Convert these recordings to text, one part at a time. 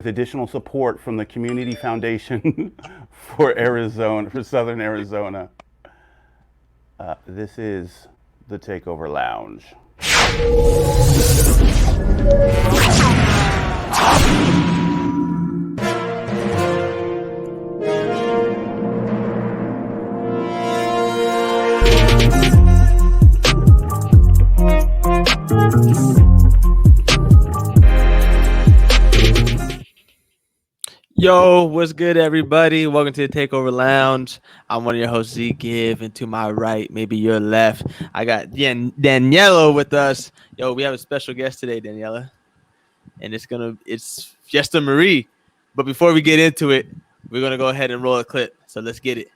with additional support from the Community Foundation for Arizona, for Southern Arizona. This is the Takeover Lounge. Yo, what's good, everybody? Welcome to the Takeover Lounge. I'm one of your hosts, Z Give, and to my right, maybe your left, I got Daniela with us. Yo, we have a special guest today, Daniela, and it's Fiesta Marie. But before we get into it, we're gonna go ahead and roll a clip. So let's get it.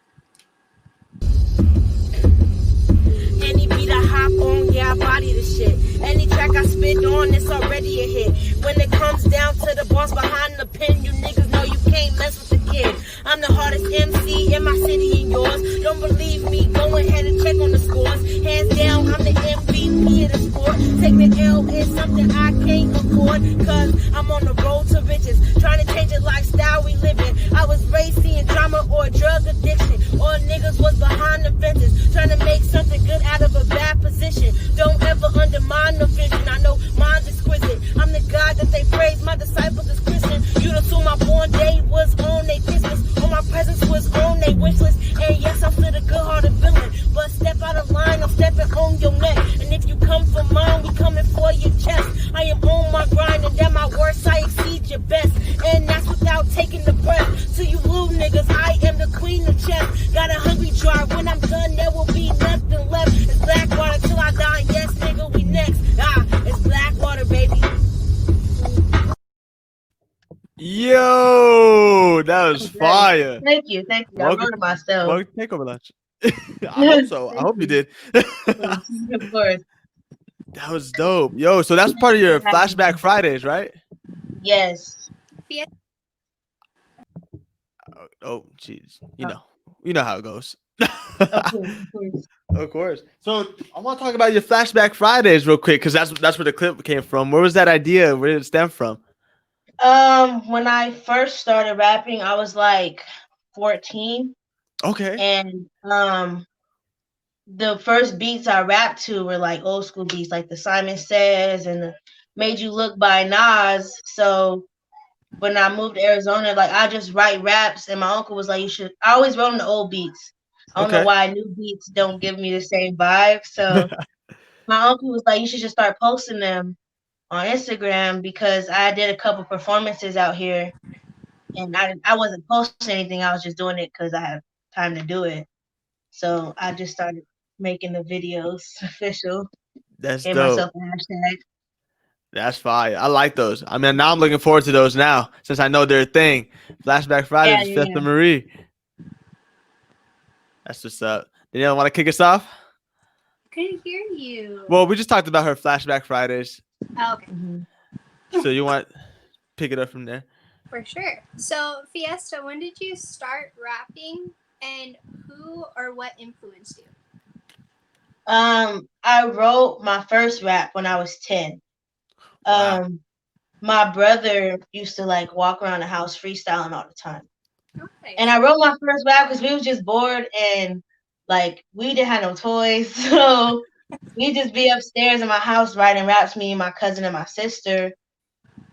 Any beat I hop on, yeah, I body the shit. Any track I spit on, it's already a hit. When it comes down to the boss behind the pen, you niggas know you can't mess with the kid. I'm the hardest MC in my city and yours. Don't believe me, go ahead and check on the scores. Hands down, I'm the MVP of the sport. Taking the L is something I can't afford, cause I'm on the road to riches. Trying to change the lifestyle we live in. I was raised seeing drama or drug addiction. All niggas was behind the fences, trying to make something good out of a bad position. Don't ever undermine the vision. I know mine's exquisite. I'm the God that they praise. My disciples is Christian. You done saw my born day was on they Christmas. All my presents was on they wish list. And yes, I'm still a good-hearted villain. But step out of line, I'm stepping on your neck. And if you come for mine, we coming for your chest. I am on my grind, and at my worst, I exceed your best. And that's without taking the breath. To you little niggas, I am the queen of chess. Got a hungry drive. When I'm done, there will be nothing left. It's black water till I die. Yes, nigga, we next. It's black water, baby. Yo, that was fire. Thank you. Welcome, I wrote it myself. Welcome to Takeover Lounge. I hope so. I hope you did. Of course. That was dope. Yo, so that's part of your Flashback Fridays, right? Yes. Oh, jeez. You know how it goes. Of course. Of course. So I want to talk about your Flashback Fridays real quick, because that's where the clip came from. Where was that idea? Where did it stem from? When I first started rapping, I was like 14. Okay. And the first beats I rapped to were like old school beats, like the Simon Says and the Made You Look by Nas. So when I moved to Arizona, like I just write raps, and my uncle was like, "You should." I always wrote on the old beats. I don't know why new beats don't give me the same vibe. So my uncle was like, "You should just start posting them on Instagram," because I did a couple performances out here, and I wasn't posting anything. I was just doing it because I had time to do it. So I just started making the videos official. That's Gave dope. myself a hashtag. That's fire. I like those. I mean, now I'm looking forward to those now, since I know they're a thing. Flashback Fridays, Fiesta Marie. That's what's up. Danielle, want to kick us off? Couldn't hear you. Well, we just talked about her Flashback Fridays. Oh, okay. So you want to pick it up from there? For sure. So, Fiesta, when did you start rapping, and who or what influenced you? I wrote my first rap when I was 10. Wow. My brother used to like walk around the house freestyling all the time. Okay. And I wrote my first rap because we was just bored, and like we didn't have no toys. So we just be upstairs in my house writing raps, me and my cousin and my sister.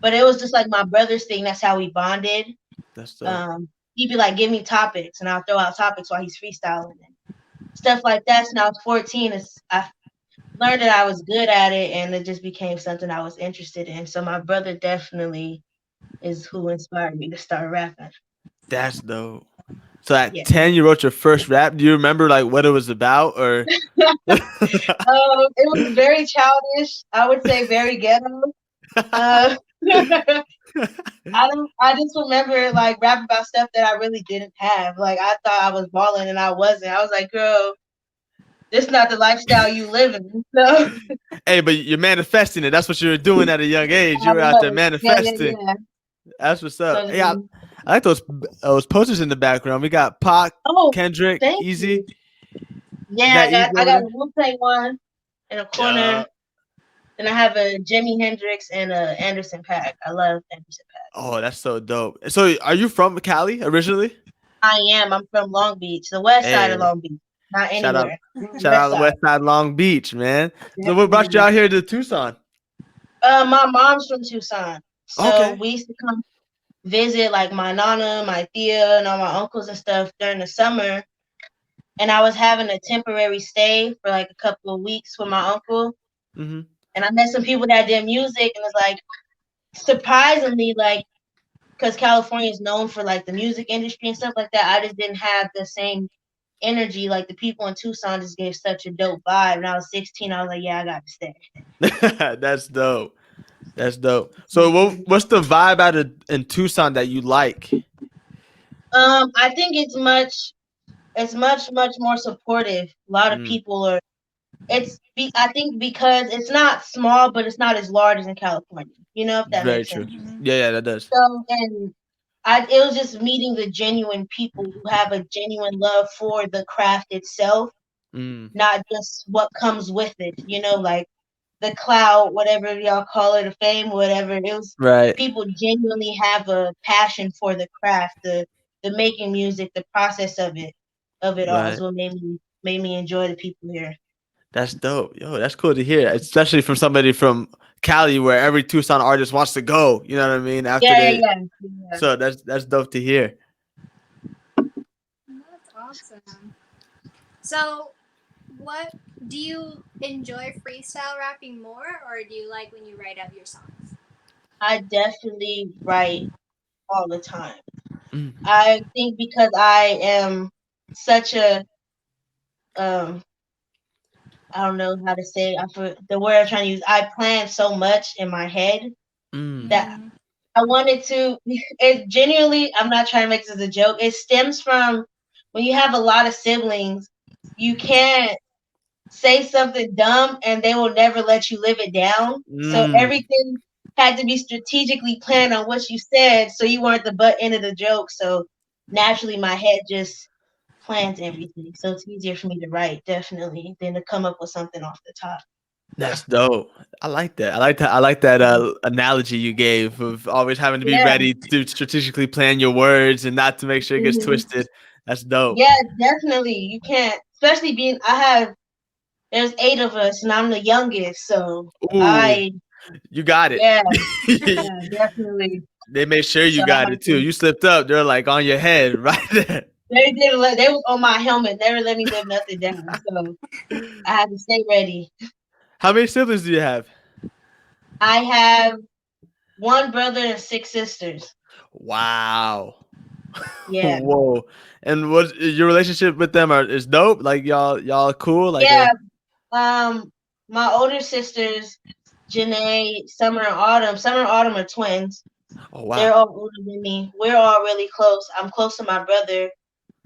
But it was just like my brother's thing. That's how we bonded. That's dope. He'd be like, "Give me topics," and I'll throw out topics while he's freestyling and stuff like that. So when I was 14, I learned that I was good at it, and it just became something I was interested in. So my brother definitely is who inspired me to start rapping. That's dope. So at 10, you wrote your first rap. Do you remember like what it was about, or? It was very childish. I would say very ghetto. I just remember like rapping about stuff that I really didn't have. Like I thought I was balling and I wasn't. I was like, girl, this is not the lifestyle you live in. So Hey, but you're manifesting it. That's what you were doing at a young age. You were out there manifesting. Yeah. That's what's up. So, Yeah, I like those posters in the background. We got Pac, Kendrick, Easy. Yeah, I got a Wu-Tang one in a corner. Then I have a Jimi Hendrix and a Anderson Paak. I love Anderson Paak. Oh, that's so dope. So, are you from Cali originally? I am. I'm from Long Beach, the west side of Hey, Long Beach. Not shout out, anywhere. shout West out the side. West Side Long Beach, man. So, what brought you Definitely. out here to Tucson? My mom's from Tucson, so Okay. we used to come visit like my nana, my tia, and all my uncles and stuff during the summer. And I was having a temporary stay for like a couple of weeks with my uncle, Mm-hmm. and I met some people that did music, and it's like surprisingly like because California is known for like the music industry and stuff like that. I just didn't have the same energy. Like the people in Tucson just gave such a dope vibe. When I was 16, I was like, yeah, I got to stay. That's dope. That's dope. So, what's the vibe out of in Tucson that you like? I think it's much more supportive. A lot of Mm, people are. I think because it's not small, but it's not as large as in California. You know if that very makes true. sense. Yeah, yeah, that does. So and it was just meeting the genuine people who have a genuine love for the craft itself, Mm, not just what comes with it. Like the clout, whatever y'all call it, the fame, whatever. It was right, people genuinely have a passion for the craft, the making music, the process of it all is right. what made me enjoy the people here. That's dope. Yo, that's cool to hear, especially from somebody from Cali, where every Tucson artist wants to go. You know what I mean? After Yeah, they, yeah, yeah. so that's dope to hear. That's awesome. So, what do you enjoy freestyle rapping more, or do you like when you write out your songs? I definitely write all the time. Mm, I think because I am such a um I don't know how to say the word I'm trying to use. I plan so much in my head mm, that I wanted to. It genuinely, I'm not trying to make this as a joke. It stems from when you have a lot of siblings, you can't say something dumb and they will never let you live it down. So mm. everything had to be strategically planned on what you said so you weren't the butt end of the joke. So naturally, my head just plans everything. So it's easier for me to write, definitely, than to come up with something off the top. That's dope. I like that. I like that. I like that analogy you gave of always having to be Yeah. ready to strategically plan your words and not to make sure it gets Mhm. twisted. That's dope. Yeah, definitely. You can't, especially there's 8 of us and I'm the youngest. So Ooh, I, you got it. yeah, yeah, definitely. They made sure So you I got have it too. to, You slipped up. They're like on your head right there. they was on my helmet, never let me live nothing down. So I had to stay ready. How many siblings do you have? I have 1 brother and 6 sisters. Wow. Yeah. Whoa. And what your relationship with them is dope? Like y'all cool? Like Yeah. My older sisters, Janae, Summer and Autumn. Summer and Autumn are twins. oh wow. They're all older than me. We're all really close. I'm close to my brother.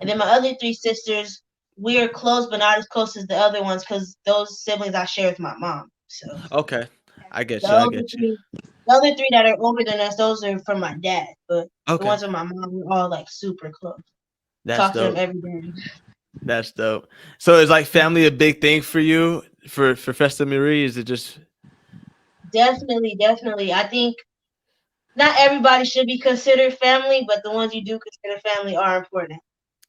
And then my other 3 sisters, we're close, but not as close as the other ones because those siblings I share with my mom. So Okay. I get the you. I other get you. 3, the other 3 that are older than us, those are from my dad. But the Okay. ones with my mom, we're all like super close. That's Talk to them dope. every day. That's dope. So is like family a big thing for you for Festa Marie? Is it just Definitely, definitely. I think not everybody should be considered family, but the ones you do consider family are important.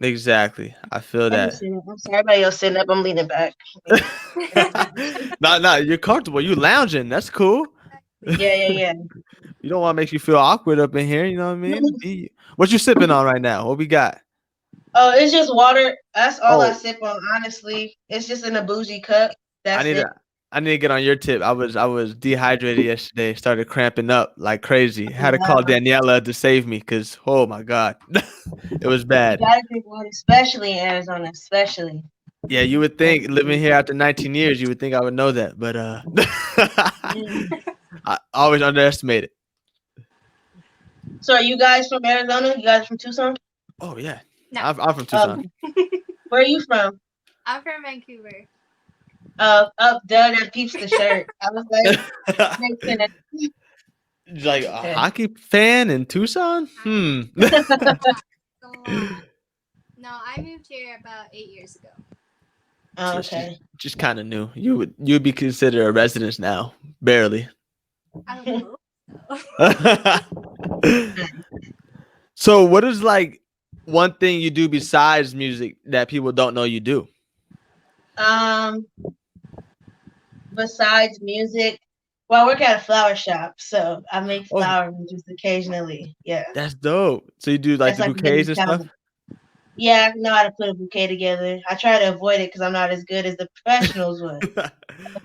exactly? I feel Let me that. sit up. I'm sorry, everybody else sitting up. I'm leaning back. No, you're comfortable. You lounging. That's cool. Yeah, yeah, You don't want to make you feel awkward up in here. You know what I yeah. mean? What you sipping on right now? What we got? Oh, it's just water. That's all I Oh, sip on, honestly. It's just in a bougie cup. I That's need it. to. I need to get on your tip. I was dehydrated yesterday. Started cramping up like crazy. Had to call Wow. Daniela to save me because oh my god, it was You bad. gotta drink water, especially in Arizona, especially. Yeah, you would think living here after 19 years, you would think I would know that, but Mm. I always underestimate it. So are you guys from Arizona? You guys from Tucson? Oh yeah, No, I'm from Tucson. Where are you from? I'm from Vancouver. Up there that peeps the shirt. I was like, makes sense. Like a Okay. hockey fan in Tucson? It's a lot. No, I moved here about 8 years ago. Oh, So okay. she's kind of new. You'd be considered a resident now, barely. I would hope so. So what is like one thing you do besides music that people don't know you do? um, besides music, well, I work at a flower shop, so I make Oh, flowers just occasionally. Yeah, that's dope. So you do like that's the like a hidden bouquets and stuff? talent. Yeah, I know how to put a bouquet together. I try to avoid it because I'm not as good as the professionals would.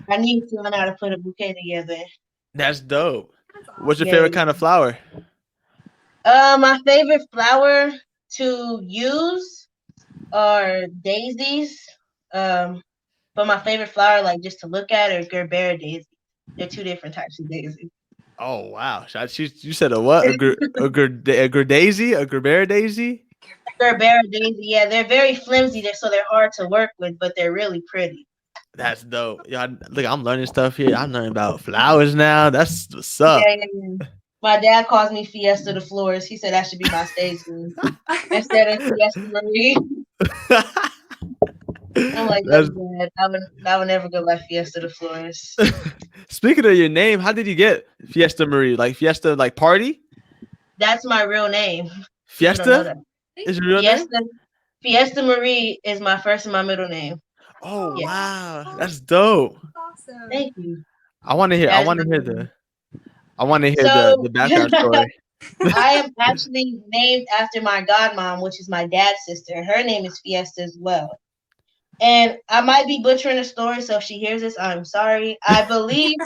I need to learn how to put a bouquet together. That's dope. That's What's your awesome. Yeah. favorite kind of flower? My favorite flower to use are daisies. Um, but my favorite flower, like just to look at, are Gerbera daisies. They're two different types of daisies. Oh wow! You said a what? A daisy? A Gerbera daisy? Gerbera daisy, yeah, they're very flimsy. They're hard to work with, but they're really pretty. That's dope. Yeah, look, I'm learning stuff here. I'm learning about flowers now. That's what's up. Yeah. My dad calls me Fiesta the Florist. He said that should be my stage name instead of Fiesta Marie. I'm like, That's no, Dad, I would never go by Fiesta the Florist. speaking of your name. How did you get Fiesta Marie? Like Fiesta, like party? That's my real name. People don't know Fiesta that. is your real name? Fiesta Marie is my first and my middle name. Oh Yeah. wow, that's dope. Awesome. Thank you. I want to hear. That is my name. The So background story. I am actually named after my godmom, which is my dad's sister. Her name is Fiesta as well. And I might be butchering the story, so if she hears this, I'm sorry. I believe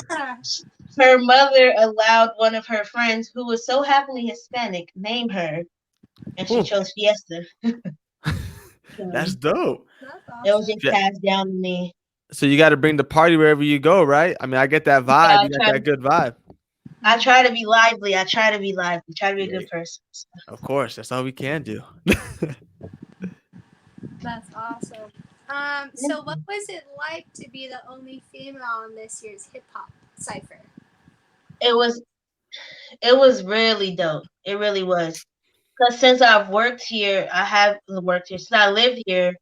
her mother allowed one of her friends, who was so happily Hispanic, name her, and she Ooh. chose Fiesta. That's dope. That's It was awesome. just passed down to me. So you got to bring the party wherever you go, right? I mean, I get that vibe. Yeah, You got that good vibe. I try to be lively. I try to be lively. Try to be a good person. Of course, that's all we can do. That's awesome. So what was it like to be the only female on this year's hip hop Cypher? It was really dope. It really was. Because since I've worked here, I have worked here. Since I lived here,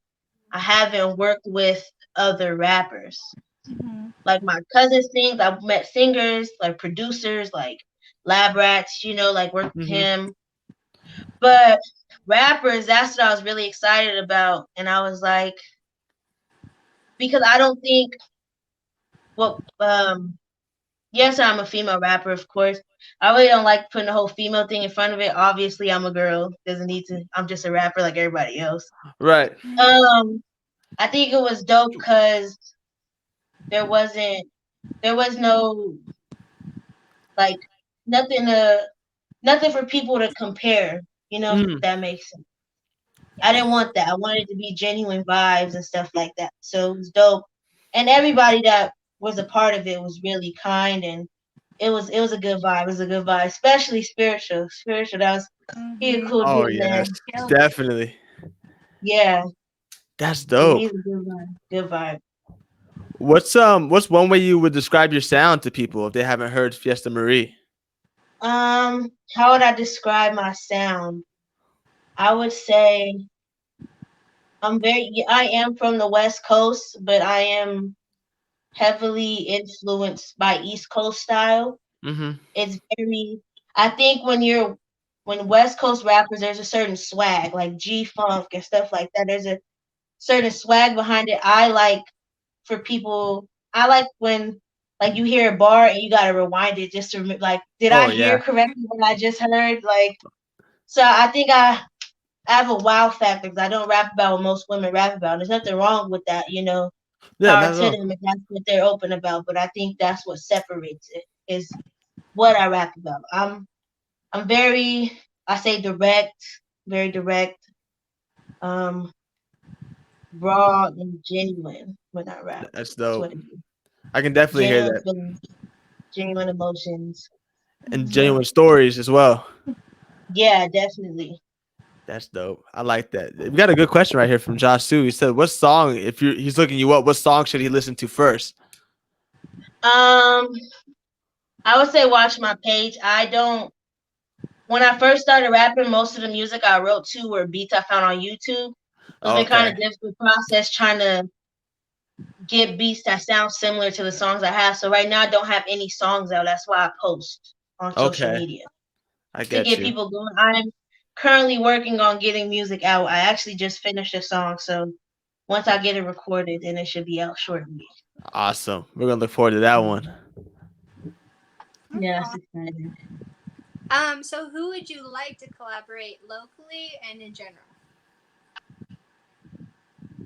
I haven't worked with other rappers. Mm-hmm. Like my cousin sings. I've met singers, like producers, like Lab Rats, like worked with him. But rappers, that's what I was really excited about. And I was like, because I don't think, yes, I'm a female rapper, of course. I really don't like putting the whole female thing in front of it. Obviously, I'm a girl. Doesn't need to. I'm just a rapper like everybody else. Right. I think it was dope because there was no like nothing for people to compare. If that makes sense. I didn't want that. I wanted it to be genuine vibes and stuff like that. So it was dope, and everybody that was a part of it was really kind, and it was a good vibe. It was a good vibe, especially spiritual. Spiritual, that was he a cool Oh dude, yes, man. definitely. Yeah, That's yeah, dope. he's a good vibe. Good vibe. What's one way you would describe your sound to people if they haven't heard Fiesta Marie? How would I describe my sound? I would say I am from the West Coast, but I am heavily influenced by East Coast style. It's I think when West Coast rappers, there's a certain swag, like G-Funk and stuff like that. There's a certain swag behind it. I like when like you hear a bar and you gotta rewind it just to like, did I hear correctly what I just heard? Like, so I think I have a wow factor because I don't rap about what most women rap about. There's nothing wrong with that, Yeah, Power not at to all. them if that's what they're open about. But I think that's what separates it is what I rap about. I'm very, I say very direct, raw and genuine when I rap. That's That's dope. what it is. I can definitely hear Genuine that. feelings, genuine emotions. And genuine stories as well. Yeah, definitely. That's dope. I like that. We got a good question right here from Josh too. He said, "What song? He's looking you up, what song should he listen to first?" I would say watch my page. When I first started rapping, most of the music I wrote to were beats I found on YouTube. It's been kind Okay. of difficult process trying to get beats that sound similar to the songs I have. So right now I don't have any songs out. That's why I post on social Okay, media I to get get you. people going. I'm currently working on getting music out. I actually just finished a song, so once I get it recorded, then it should be out shortly. Awesome. We're gonna look forward to that one. Yeah, it's exciting. So who would you like to collaborate locally and in general?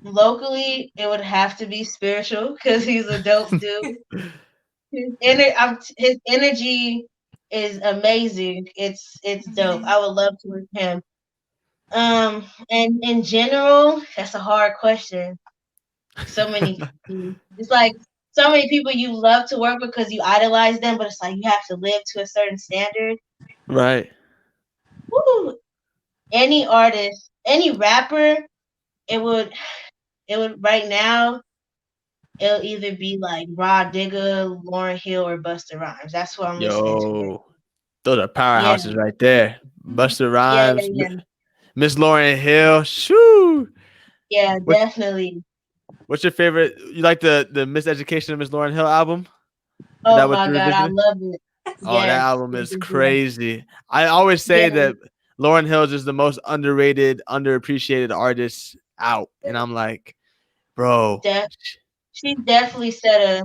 Locally, it would have to be Spiritual because he's a dope dude. His energy is amazing. It's dope. I would love to work with him. And in general, that's a hard question. So many people. It's like so many people you love to work with because you idolize them, but it's like you have to live to a certain standard. Right. Woo! Any artist, any rapper, it would right now. It'll either be like Rod Digger, Lauren Hill, or Busta Rhymes. That's what I'm listening to right. Yo, those are Yeah, powerhouses right there. Busta yeah, Rhymes, yeah, Miss Lauryn Hill. Shoo. yeah, What's definitely. what's your favorite? You like the Miseducation of Miss Lauryn Hill album? Is Oh that what my you're God, I revisiting? love it. Oh, that Yes, album yes, is yes, yes. crazy. I always say Yes, that Lauryn Hill is the most underrated, underappreciated artist out, and I'm like, bro, she definitely set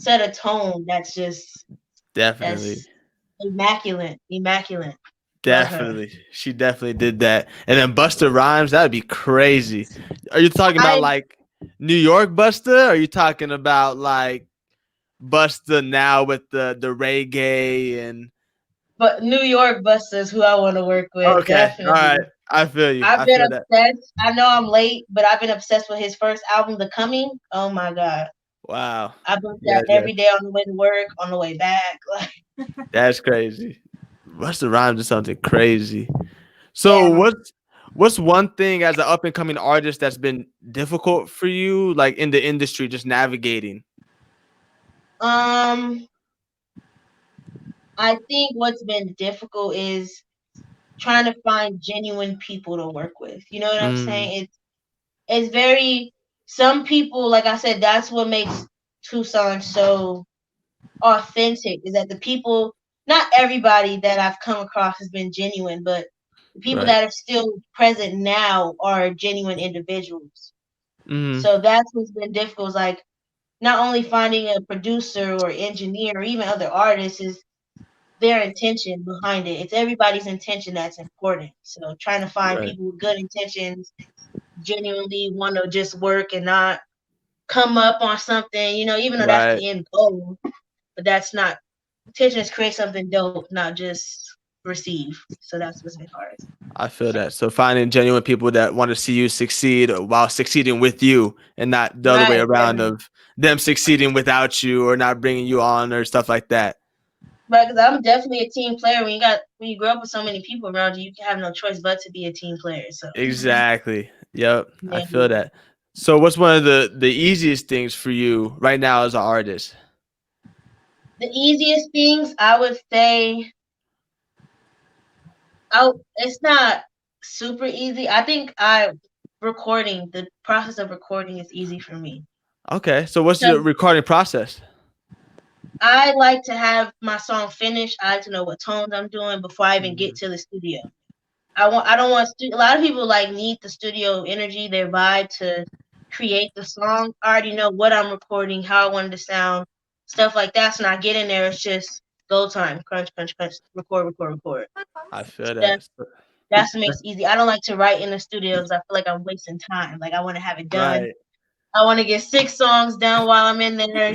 a tone that's just definitely. that's immaculate, immaculate. Love her. Definitely. She definitely did that. And then Busta Rhymes, that'd be crazy. Are you talking about I like New York Busta? Or are you talking about like Busta now with the reggae and but New York Busters who I want to work with, okay. All right. definitely. I feel you. I've I been feel that. obsessed. I know I'm late, but I've been obsessed with his first album, The Coming. Oh my God. Wow. I bump Yeah, that yeah. every day on the way to work, on the way back. Like, That's crazy. Busta Rhymes is something crazy. So yeah. what's one thing as an up and coming artist that's been difficult for you, like in the industry, just navigating? Um, I think what's been difficult is trying to find genuine people to work with. You know what I'm Mm, saying? It's very some people, like I said, that's what makes Tucson so authentic, is that the people, not everybody that I've come across has been genuine, but the people right. that are still present now are genuine individuals. Mm, So that's what's been difficult, is like not only finding a producer or engineer or even other artists, is their intention behind it. It's everybody's intention that's important. So trying to find right. people with good intentions, genuinely want to just work and not come up on something, even though that's Right. the end goal, but that's not intention, is create something dope, not just receive. So that's what's been hard. I feel that. So finding genuine people that want to see you succeed while succeeding with you and not the other way Right, around right. of them succeeding without you or not bringing you on or stuff like that. Right, because I'm definitely a team player. When you grow up with so many people around you, you have no choice but to be a team player. So Exactly. Yep. I yeah. feel that. So what's one of the easiest things for you right now as an artist? The easiest things I would say, it's not super easy. I think the process of recording is easy for me. Okay. So what's your Because recording process? I like to have my song finished. I like to know what tones I'm doing before I even get Mm, to the studio. I don't want a lot of people like need the studio energy, their vibe to create the song. I already know what I'm recording, how I want it to sound, stuff like that. So when I get in there, it's just go time, crunch, crunch, crunch, record, record, record. I feel That that. that's what makes it easy. I don't like to write in the studio because I feel like I'm wasting time. Like I want to have it done. Right. I want to get 6 songs done while I'm in there.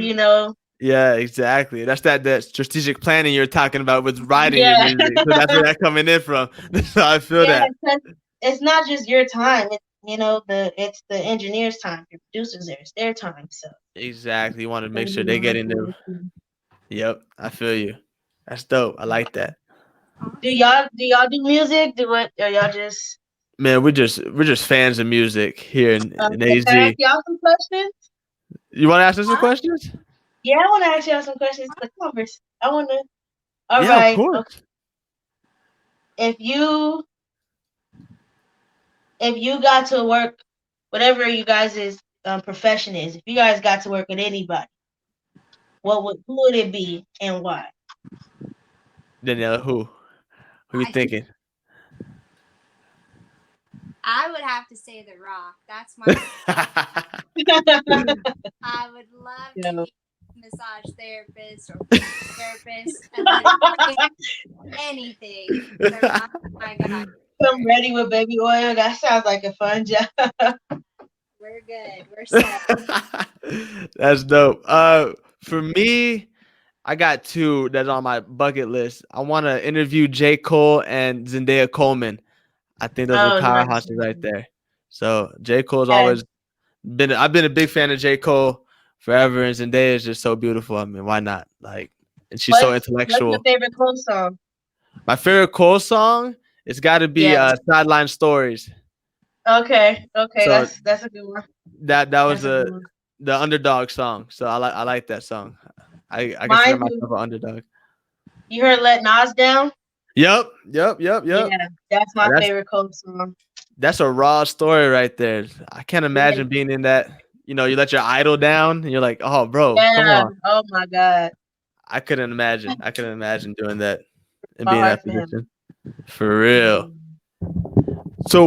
Yeah, exactly. That's that strategic planning you're talking about with writing your Yeah. music. So that's where that's coming in from. So I feel Yeah, that. because it's not just your time. It's the engineer's time. Your producer's there. It's their time. So Exactly. You want to make gotta sure be they get in mindful there. of it too. Yep, I feel you. That's dope. I like that. Do y'all do music? Do what? Or y'all just Man, we're just fans of music here in can I ask AZ. y'all some questions? You want to ask us some Huh? questions? Yeah, I want to ask y'all some questions. The converse. I want to. All Yeah, of right. Okay. course. If you got to work, whatever you guys is profession is? If you guys got to work with anybody, who would it be and why? Daniela, who you I- thinking? I would have to say The Rock. That's my. I would love to Yeah. be a massage therapist or therapist and like anything. The Rock, my God, I'm ready with baby oil. That sounds like a fun job. we're good. We're set. That's dope. For me, I got two that's on my bucket list. I want to interview J. Cole and Zendaya Coleman. I think those are Oh, nice. powerhouses right there. So J. Cole's Yeah. always been. I've been a big fan of J. Cole forever, and Zendaya is just so beautiful. I mean, why not? Like, and she's so What's intellectual. your favorite Cole song? My favorite Cole song, it's got to be Yeah. Sideline Stories. Okay, So that's a good one. that was That's a good one. the underdog song. So I like that song. I consider Mine too. myself an underdog. You heard "Let Nas Down"? Yep. Yeah, that's my That's- favorite Cole song. That's a raw story right there. I can't imagine being in that. You know, you let your idol down, and you're like, "Oh, bro, come Yeah. on." Oh my God. I couldn't imagine. I couldn't imagine doing that and My being in that heart for him. position. For real. So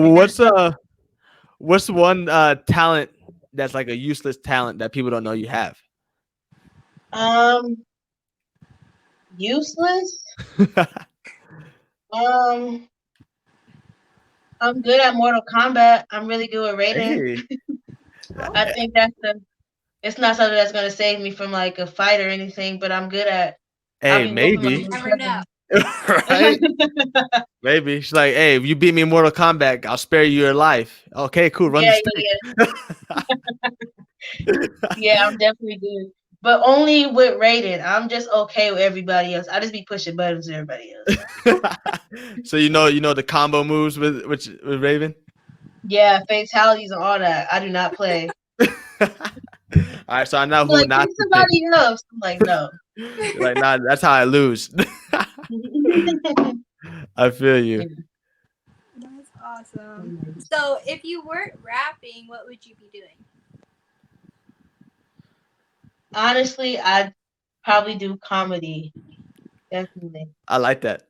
what's one talent that's like a useless talent that people don't know you have? Useless. I'm good at Mortal Kombat. I'm really good with Raiden. Hey. I think it's not something that's gonna save me from like a fight or anything, but I'm good at. Hey, maybe. Never know. Right? Maybe. She's like, hey, if you beat me in Mortal Kombat, I'll spare you your life. Okay, cool. Run the street. Yeah, I'm definitely good. But only with Raiden. I'm just okay with everybody else. I just be pushing buttons with everybody else. So you know the combo moves with Raven? Yeah, fatalities and all that. I do not play. All right, so I know I'm who like, not pick to somebody else. I'm like, no. pick. Like, nah, that's how I lose. I feel you. That's awesome. So, if you weren't rapping, what would you be doing? Honestly, I'd probably do comedy. Definitely. I like that.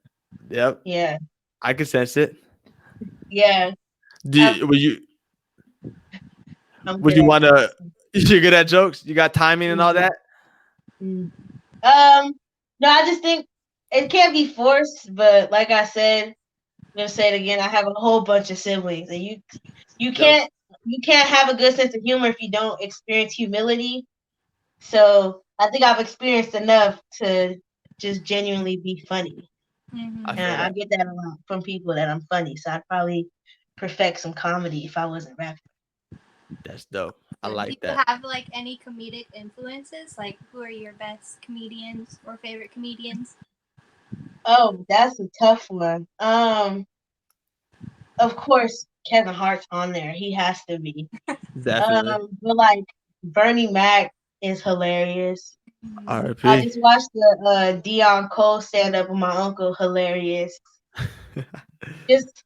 Yep. Yeah. I can sense it. Yeah. Would you I'm would good you at want to? You're good at jokes. You got timing and all that. No, I just think it can't be forced, but like I said, I'm gonna say it again. I have a whole bunch of siblings, and you can't have a good sense of humor if you don't experience humility. So I think I've experienced enough to just genuinely be funny, Mm-hmm. I feel and I that. get that a lot from people that I'm funny. So I'd probably perfect some comedy if I wasn't rapping. That's dope. I Do like you that. have like any comedic influences? Like, who are your best comedians or favorite comedians? Oh, that's a tough one. Of course, Kevin Hart's on there. He has to be. Definitely. But like Bernie Mac is hilarious. I R.I.P. just watched the Dion Cole stand up with my uncle. Hilarious. Just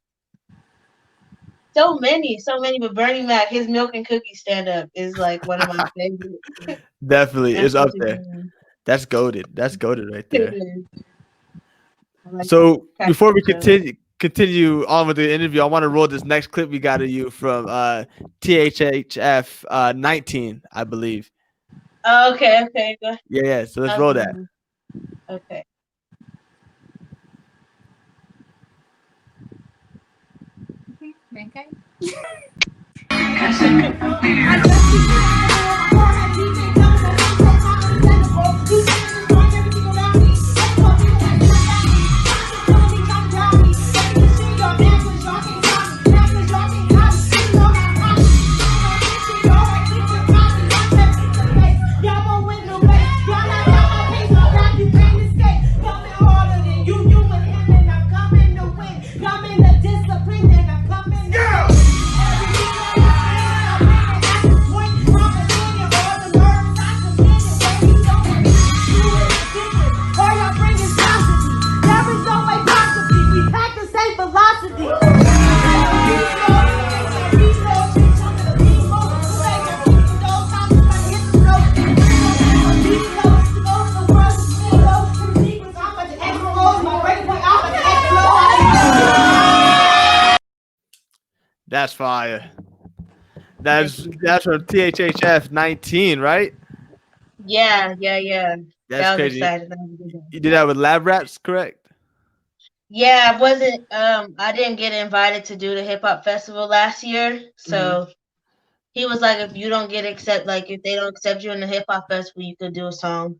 so many. But Bernie Mac, his milk and cookie stand up is like one of my favorites. Definitely, That's it's up such a there. good one. That's goated. That's goated right there. It is. I like So that. before we continue on with the interview, I want to roll this next clip we got of you from THHF 19, I believe. Oh, okay. Go. Yeah. So let's roll that. Okay. Okay. That's fire. Thank That's you. that's from THHF 19, right? Yeah. That's That was crazy. exciting. That was a good one. You did that with Lab Rats, correct? Yeah, I wasn't. I didn't get invited to do the hip hop festival last year, Mhm. so he was like, if you don't get like if they don't accept you in the hip hop festival, you could do a song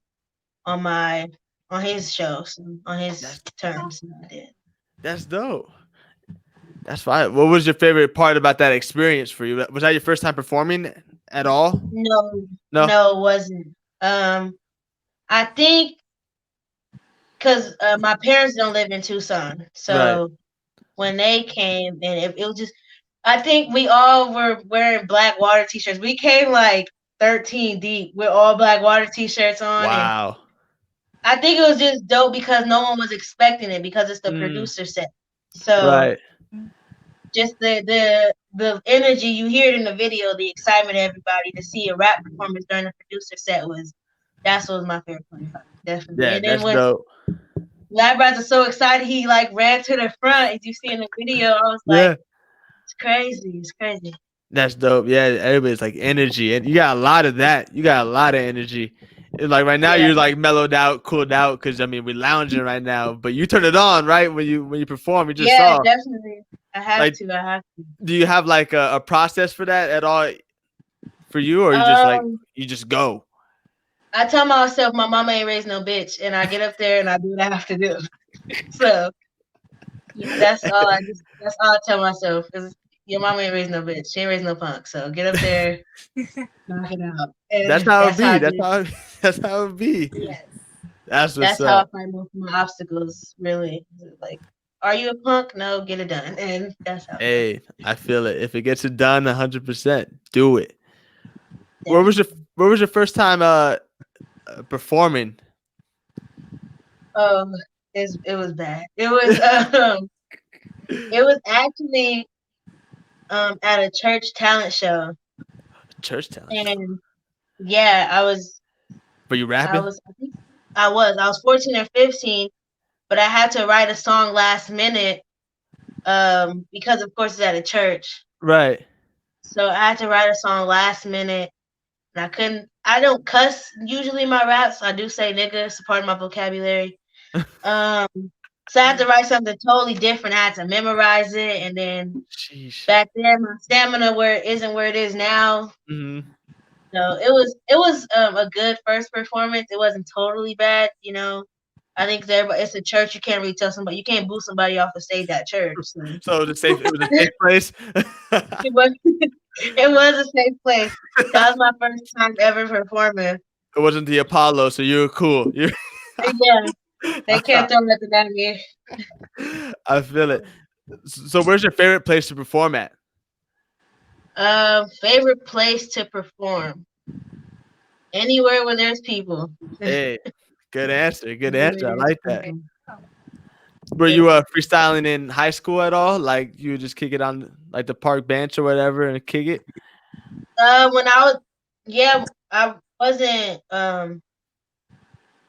on his show, so, on his That's terms. And I did. that's dope. That's fine. What was your favorite part about that experience for you? Was that your first time performing at all? No, No. no, it wasn't. I think because my parents don't live in Tucson, Right. so when they came, and it was just, I think we all were wearing black water t-shirts. We came like 13 deep with all black water t-shirts on, and Wow. I think it was just dope because no one was expecting it because it's the Mm, producer set. So right. just the energy, you hear it in the video, the excitement of everybody to see a rap performance during the producer set that's what was my favorite part about it, definitely. Yeah, And then that's when dope. Lab Rats was so excited, he like ran to the front. As you see in the video, I was like, Yeah. it's crazy, it's crazy. That's dope. Yeah, everybody's like energy, and you got a lot of that. You got a lot of energy. And like right now, Yeah, you're like mellowed out, cooled out, because I mean we're lounging right now. But you turn it on, right? When you perform, you just yeah, saw. definitely. I have Like, to. I have to. do you have like a process for that at all for you, or you just like Um, you just go? I tell myself my mama ain't raised no bitch, and I get up there and I do what I have to do. So Yeah. that's all I tell myself because your mama ain't raised no bitch. She ain't raised no punk. So get up there, knock it out, That's and how it that's how be. I do That's it. how that's how it be. Yes. That's what's That's how I up. find most of my obstacles. Really, like, are you a punk? No, get it done, and that's how it Hey, I feel it. If it gets it done 100%, do it. Where goes. was your Where was your first time performing? Um, it was bad. It was actually at a church talent show, Church talent show. and yeah, Were you rapping? I think I was 14 or 15, but I had to write a song last minute because of course it's at a church, Right. so I had to write a song last minute, and I don't cuss usually in my raps. I do say nigga, it's a part of my vocabulary. Um, so I had to write something totally different. I had to memorize it, and then Sheesh. back then my stamina isn't where it is now. Hmm. So it was a good first performance. It wasn't totally bad, you know. I think it's a church. You can't really tell somebody. You can't boo somebody off the stage at church. So So it was a safe place. it was it was a safe place. That was my first time ever performing. It wasn't the Apollo, so you were cool. You Yeah, they can't throw nothing at me. I feel it. So where's your favorite place to perform at? Favorite place to perform? Anywhere where there's people. Hey, good answer. Good Anywhere answer. I there's like that. people. Were Yeah. you freestyling in high school at all? Like you would just kick it on like the park bench or whatever and kick it? When I was, yeah, I wasn't.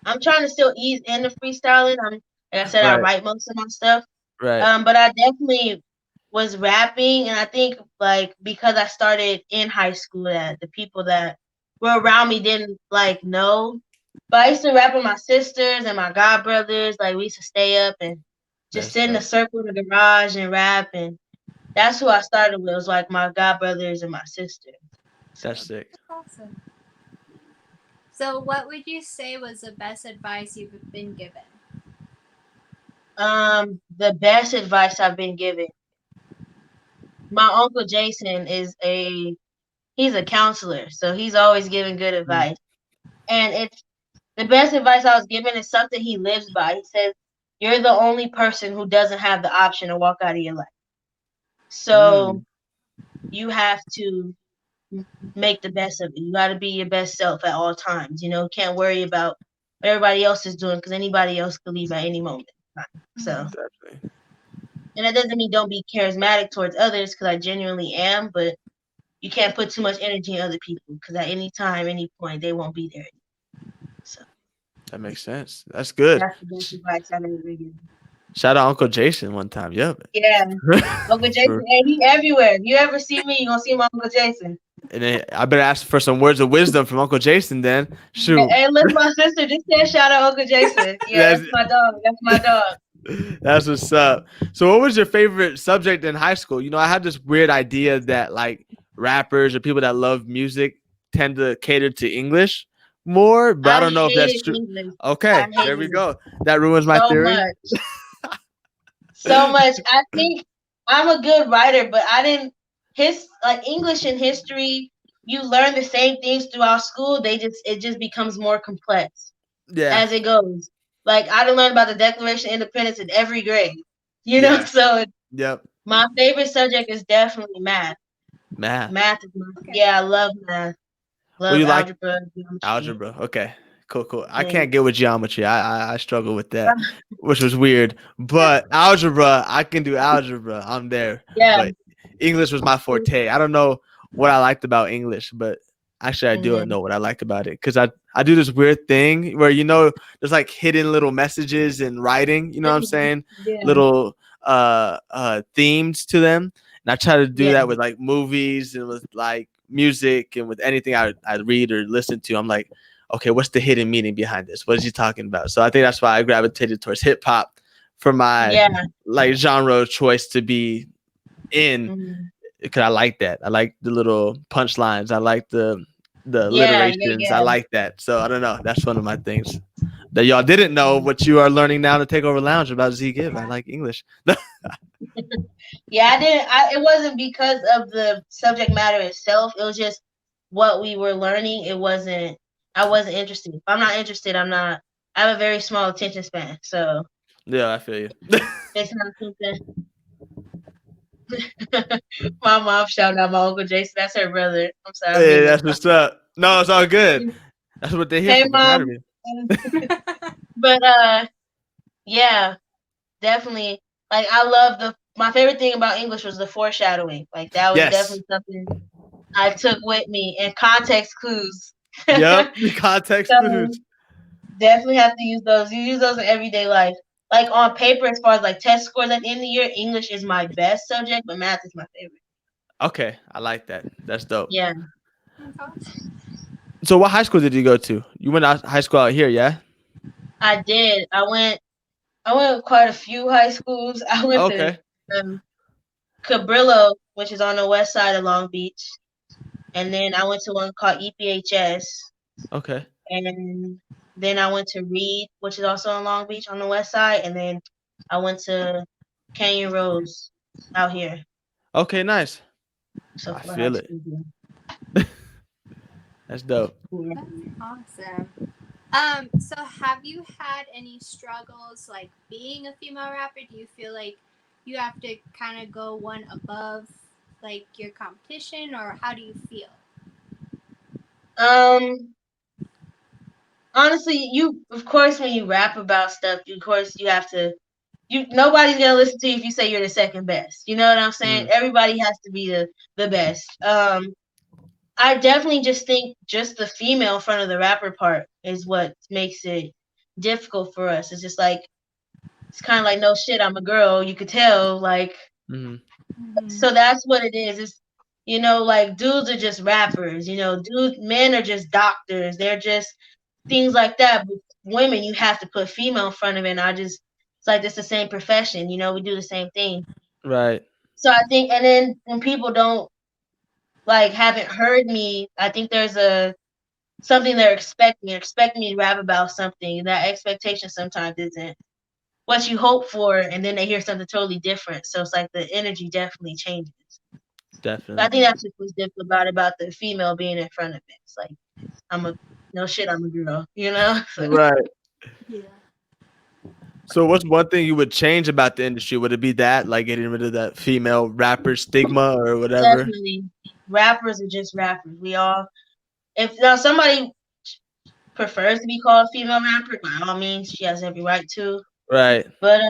I'm trying to still ease into freestyling. Like I said, I Right. write most of my stuff. Right. But I definitely was rapping, and I think like because I started in high school, that the people that were around me didn't like know. But I used to rap with my sisters and my god brothers. Like we used to stay up and just That's sit in a dope. circle in the garage and rap, and that's who I started with. It was like my god brothers and my sister. So. That's sick. Awesome. So, what would you say was the best advice you've been given? The best advice I've been given. My uncle Jason he's a counselor, so he's always giving good advice. And it's the best advice I was given is something he lives by. He says, "You're the only person who doesn't have the option to walk out of your life. So Mm, you have to make the best of it. You got to be your best self at all times. You know, can't worry about what everybody else is doing because anybody else could leave at any moment. So, definitely. and that doesn't mean don't be charismatic towards others because I genuinely am, but you can't put too much energy in other people because at any time, any point, they won't be there. So That makes sense. That's good. that's the best advice I've ever been given. Shout out Uncle Jason one time. Yep. Yeah, Uncle Jason, and he everywhere. If you ever see me, you gonna see my Uncle Jason. And then I better ask for some words of wisdom from Uncle Jason then. Shoot. Hey, look, my sister just said shout out Uncle Jason. Yeah, That's, that's my dog. That's my dog. that's what's up. So what was your favorite subject in high school? You know, I had this weird idea that like rappers or people that love music tend to cater to English more, but I don't know if that's hated true. English. Okay, I there we hated go. That ruins my so theory. much. So much. I think I'm a good writer, but I didn't like English and history. You learn the same things throughout school. It just becomes more complex Yeah. as it goes. Like I done learn about the Declaration of Independence in every grade. You know, Yeah. so Yep. my favorite subject is definitely math. Math. Math is my Okay. yeah, I love math. What do Love you like? algebra, geometry. Algebra. Okay. Cool. I Yeah. can't get with geometry. I struggle with that, which was weird. But algebra, I can do algebra. I'm there. Yeah. But English was my forte. I don't know what I liked about English, but actually I do Mhm. know what I like about it. Because I do this weird thing where, you know, there's like hidden little messages in writing, you know what I'm saying? Yeah. Little themes to them. And I try to do Yeah. that with like movies and with like music and with anything I read or listen to. I'm like, okay, what's the hidden meaning behind this? What is he talking about? So I think that's why I gravitated towards hip hop for my Yeah. like genre choice to be in, Mhm. because I like that. I like the little punchlines. I like the Yeah, alliterations. I like that. So I don't know. That's one of my things that y'all didn't know what you are learning now to Takeover Lounge about Z Give. I like English. Yeah, I didn't. It wasn't because of the subject matter itself. It was just what we were learning. It wasn't. I wasn't interested. If I'm not interested, I'm not. I have a very small attention span, so Yeah, I feel you. it's not something. My mom shouting out my Uncle Jason. That's her brother. I'm sorry. I Hey, mean that's what's up. No, it's all good. That's what they hear Hey, for. mom. Me. But yeah, definitely. Like I love my favorite thing about English was the foreshadowing. Like that was Yes. definitely something I took with me, and context clues. Yep. Context So clues. definitely have to use those. You use those in everyday life. Like on paper, as far as like test scores at the end of the year, English is my best subject, but math is my favorite. Okay, I like that. That's dope. Yeah, So, what high school did you go to? You went to high school out here, yeah? I did. I went quite a few high schools. I went Okay. to Cabrillo, which is on the west side of Long Beach, and then I went to one called EPHS, Okay. and then I went to Reed, which is also in Long Beach on the west side, and then I went to Canyon Rose out here. Okay, nice. So I for feel high it. school, That's dope. yeah. That's awesome. So have you had any struggles like being a female rapper? Do you feel like you have to kind of go one above like your competition, or how do you feel? Honestly, you of course when you rap about stuff, of course you have to. Nobody's gonna listen to you if you say you're the second best. You know what I'm saying? Everybody has to be the best. I definitely just think just the female in front of the rapper part is what makes it difficult for us. It's just like it's kind of like no shit, I'm a girl. You could tell like so that's what it is. It's like dudes are just rappers. Men are just doctors. They're just things like that. But women, you have to put female in front of it. And it's like it's the same profession. We do the same thing. Right. So I think, and then when people don't haven't heard me, I think there's something they're expecting me to rap about something. That expectation sometimes isn't what you hope for, and then they hear something totally different. So it's like the energy definitely changes. Definitely. But I think that's what's different about the female being in front of it. It's like I'm a girl, So, Right. Yeah. So, what's one thing you would change about the industry? Would it be that, like getting rid of that female rapper stigma or whatever? definitely, rappers are just rappers. We all, if now somebody prefers to be called female rapper, by all means, she has every right to. Right. But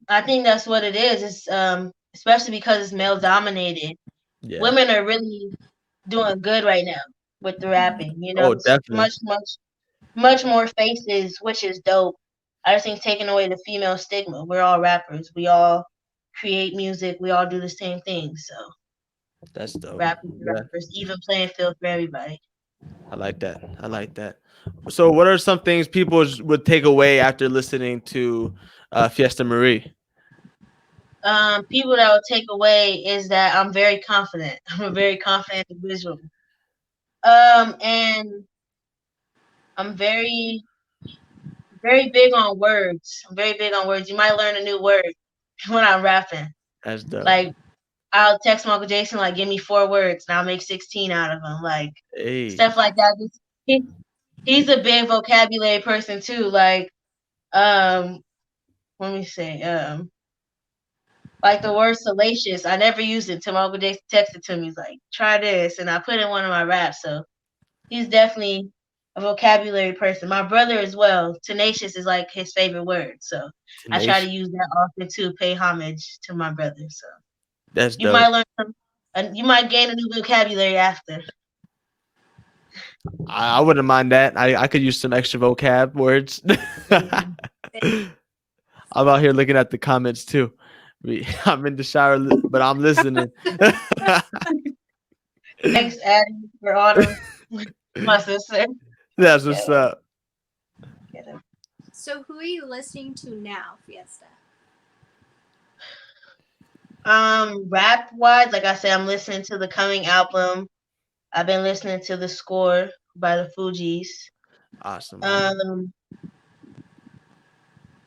I think that's what it is. It's especially because it's male dominated. Yeah. Women are really doing good right now with the rapping. Oh, It's definitely. much more faces, which is dope. I just think taking away the female stigma. We're all rappers. We all create music. We all do the same thing. So That's dope. rappers, Yeah, even playing field for everybody. I like that. I like that. So, what are some things people would take away after listening to Fiesta Marie? People that will take away is that I'm very confident. I'm a very confident individual. And I'm very, very big on words. I'm very big on words. You might learn a new word when I'm rapping. That's dope. Like, I'll text Michael Jason, like, give me 4 words, and I'll make 16 out of them. Like, Hey, stuff like that. He's a big vocabulary person, too. Like, let me say, like the word salacious, I never used it until Michael Jason texted to me. He's like, try this. And I put in one of my raps. So he's definitely a vocabulary person. My brother as well. Tenacious is like his favorite word. So I try to use that often to pay homage to my brother. So that's you dope. might learn some, and you might gain a new vocabulary after. I wouldn't mind that. I could use some extra vocab words. I'm out here looking at the comments too. I'm in the shower, but I'm listening. Thanks, Addie, for Autumn, my sister. That's what's up. So who are you listening to now, Fiesta? Rap wise, like I said, I'm listening to the coming album. I've been listening to The Score by the Fugees. Awesome. Let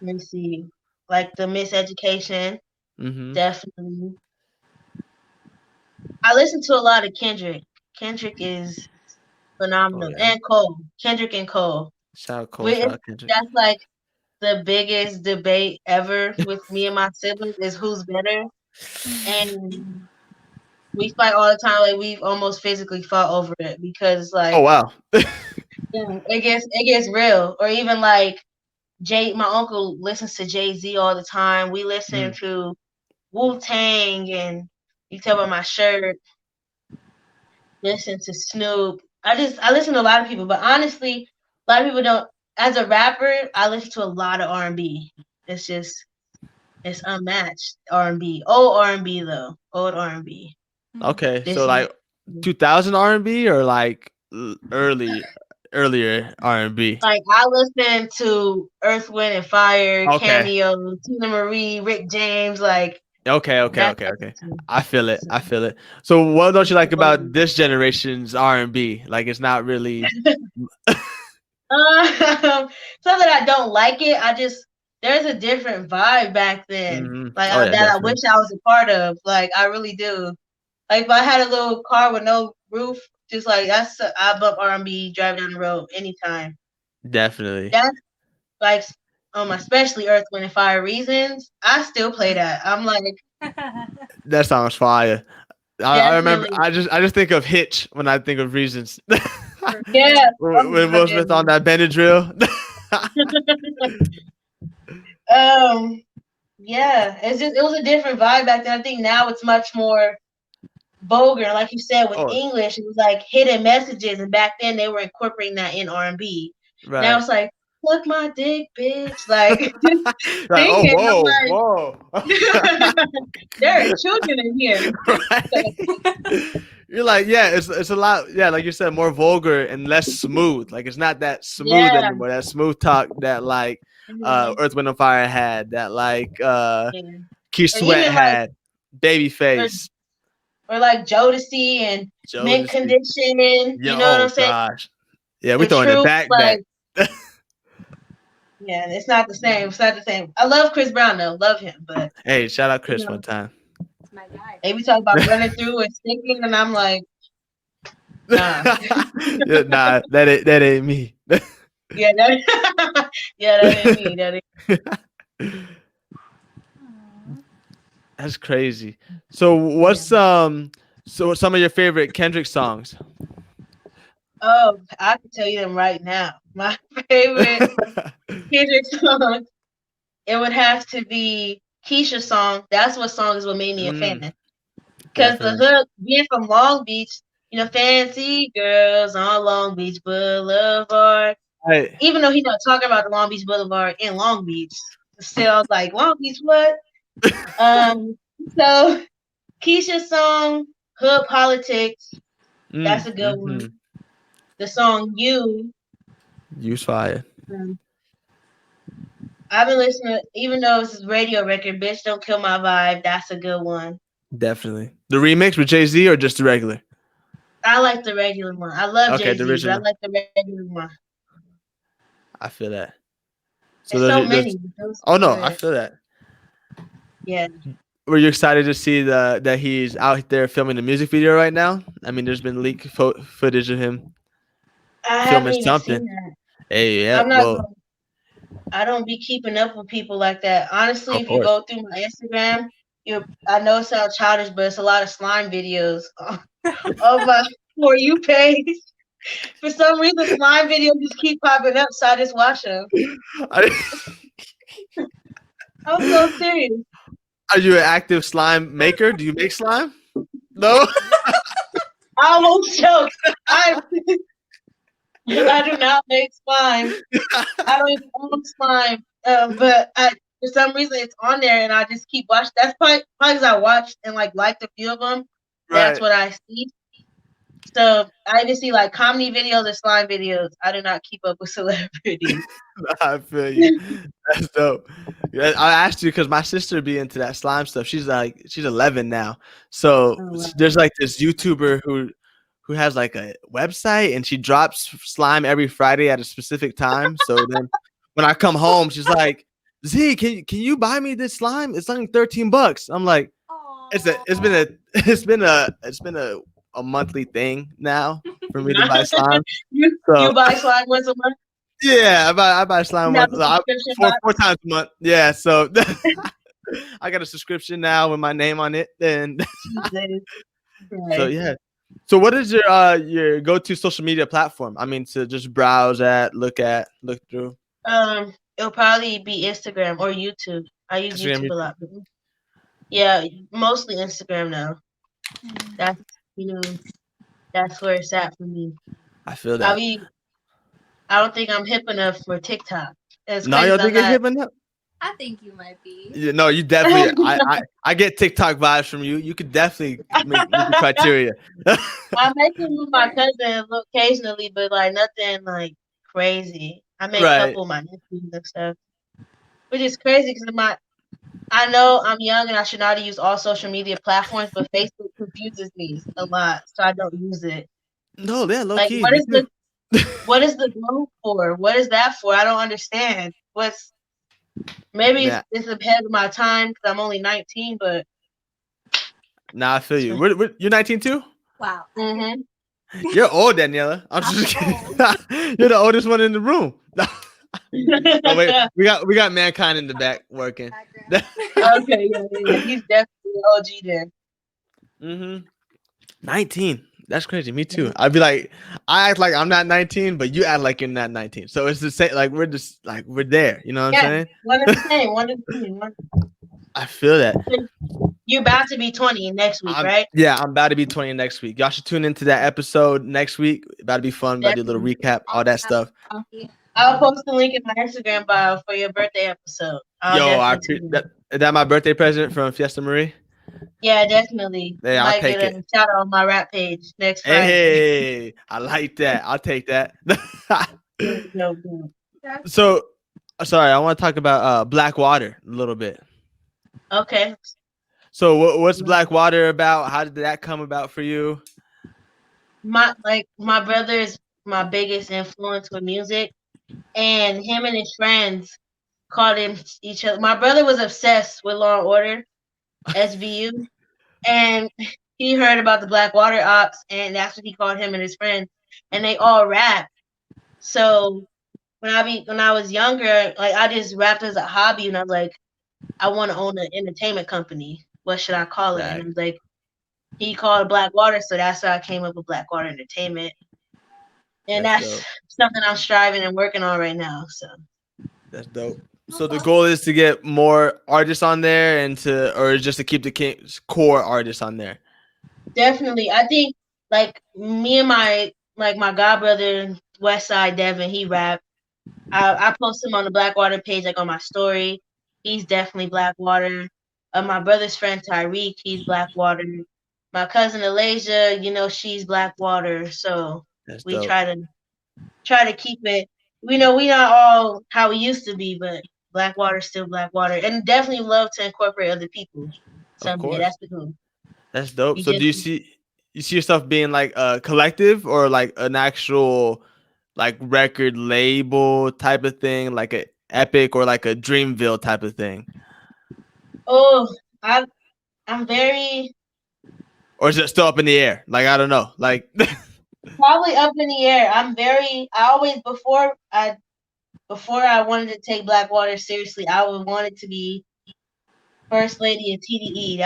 me see. Like the Miseducation, definitely. I listen to a lot of Kendrick. Kendrick is phenomenal. Oh, yeah. And Cole. Kendrick and Cole. Shout out Cole, shout out Kendrick. That's like the biggest debate ever with me and my siblings is who's better. And we fight all the time. Like we've almost physically fought over it because like Oh wow. yeah, it gets real. Or even like my uncle listens to Jay-Z all the time. We listen to Wu-Tang, and you tell by my shirt. Listen to Snoop. I listen to a lot of people, but honestly, a lot of people don't. As a rapper, I listen to a lot of R&B. It's unmatched R&B. Old R&B though. Old R&B. Okay, so like 2000 R&B or like earlier R&B. Like I listen to Earth, Wind and Fire, Okay. Cameo, Tina Marie, Rick James, like. Okay. I feel it. So what don't you like about this generation's R&B? Like it's not really. Some that I don't like it. There's a different vibe back then. Like I wish I was a part of. Like I really do. Like if I had a little car with no roof, just like I bump R&B, drive down the road anytime. Definitely. That's like especially Earth, Wind and Fire Reasons. I still play that. I'm like that sounds fire. I remember. I just think of Hitch when I think of Reasons. Yeah. With Will Smith on that Benadryl. Yeah. It was a different vibe back then. I think now it's much more vulgar. Like you said, with English, it was like hidden messages, and back then they were incorporating that in R&B. Right. Now it's like, suck my dick, bitch. Like, like whoa. There are children in here. Right. You're like, yeah, it's a lot, yeah, like you said, more vulgar and less smooth. Like it's not that smooth anymore. That smooth talk that like Earth, Wind and Fire had, that like Keith Sweat had, like, Babyface. Or like Jodeci and Mint Condition. You know what I'm saying? Gosh. Yeah, we're throwing it back. Yeah, it's not the same. It's not the same. I love Chris Brown though. Love him, but hey, shout out Chris one time. That's my guy. Hey, we talk about running through and sticking, and I'm like, nah. Nah, that ain't me. Yeah, that ain't me. That ain't. That's crazy. So what's so some of your favorite Kendrick songs? Oh, I can tell you them right now. My favorite Kendrick song, it would have to be Keisha's song. That's what song is what made me a fan. Because the hook, being from Long Beach, fancy girls on Long Beach Boulevard. Right. even though he's not talking about the Long Beach Boulevard in Long Beach, still I was like, Long Beach, what? So Keisha's song, Hood Politics, that's a good one. The song You, Use fire. I've been listening to, even though it's a radio record, Bitch Don't Kill My Vibe, that's a good one. Definitely. The remix with Jay-Z or just the regular? I like the regular one. I love Okay, the Jay-Z, but I original. like the regular one. I feel that. There's so many. Those Oh no, good. I feel that. Yeah. Were you excited to see that he's out there filming the music video right now? I mean, there's been leaked footage of him I haven't filming even something. seen that. Hey, yeah, I'm not well, gonna, I don't be keeping up with people like that. Honestly, of if you course. go through my Instagram, I know it sounds childish, but it's a lot of slime videos on my For You page. For some reason, slime videos just keep popping up, so I just watch them. I'm so serious. Are you an active slime maker? Do you make slime? No. I almost choked. I do not make slime. I don't even own slime. But for some reason it's on there, and I just keep watching. That's probably because I watched and liked a few of them. That's what I see. So I just see like comedy videos or slime videos. I do not keep up with celebrities. I feel you. That's dope. Yeah, I asked you because my sister be into that slime stuff. She's 11 now. So there's like this YouTuber who has like a website, and she drops slime every Friday at a specific time. So then when I come home, she's like, Z, can you buy me this slime? It's only $13. I'm like, it's been a monthly thing now for me to buy slime. You buy slime once a month? Yeah, I buy slime four times a month. Yeah, so I got a subscription now with my name on it. And so yeah. So what is your go-to social media platform? I mean, to just browse at, look through. It'll probably be Instagram or YouTube. I use Instagram, YouTube a lot. Yeah, mostly Instagram now. That's that's where it's at for me. I feel that. I don't think I'm hip enough for TikTok. No, you don't think you're hip enough? I think you might be. Yeah, no, you definitely. I get TikTok vibes from you. You could definitely make the criteria. I make it with my cousin occasionally, but nothing crazy. I make a couple of my nephews and stuff, which is crazy because I know I'm young and I should know how to use all social media platforms, but Facebook confuses me a lot, so I don't use it. No, they're low key. What is the goal for? What is that for? I don't understand. Maybe it's ahead of my time because I'm only 19, but. Nah, I feel you. You're 19 too? Wow. Mm-hmm. You're old, Daniela. I'm just kidding. You're the oldest one in the room. Oh, wait, we got Mankind in the back working. Okay, yeah. He's definitely OG there. Mm-hmm. 19. That's crazy. Me too. I'd be like, I act like I'm not 19, but you act like you're not 19. So it's the same. Like we're just we're there. You know what I'm saying? One of the same. One of the same. I feel that. You're about to be 20 next week, right? Yeah, I'm about to be 20 next week. Y'all should tune into that episode next week. About to be fun. About to do a little recap, all that stuff. I'll post the link in my Instagram bio for your birthday episode. I appreciate that. Is that my birthday present from Fiesta Marie? Yeah, definitely. Hey, I'll take it. Shout out on my rap page next Friday. Hey, I like that. I'll take that. So, sorry, I want to talk about Black Water a little bit. Okay. So, what's Black Water about? How did that come about for you? My brother is my biggest influence with music, and him and his friends called him each other. My brother was obsessed with Law and Order, SVU, and he heard about the Black Water Ops, and that's what he called him and his friends, and they all rap. So when I was younger, I just rapped as a hobby, and I was like, I want to own an entertainment company. What should I call it? And he called it Black Water, so that's how I came up with Black Water Entertainment. And that's something I'm striving and working on right now. So that's dope. So the goal is to get more artists on there or just to keep the core artists on there. Definitely. I think me and my godbrother, Westside Devin, he rap. I post him on the Blackwater page, like on my story. He's definitely Blackwater. My brother's friend Tyreek, he's Blackwater. My cousin Alasia, she's Blackwater. So That's we dope. try to keep it. We know we not all how we used to be, but Blackwater's still Blackwater, and definitely love to incorporate other people Of someday. course. That's the goal. That's dope. We So just you see yourself being like a collective or like an actual like record label type of thing, like a Epic or like a Dreamville type of thing? oh I I'm very Or is it still up in the air? Like I don't know. Like probably up in the air. I always before I wanted to take Blackwater seriously, I would want it to be first lady of TDE.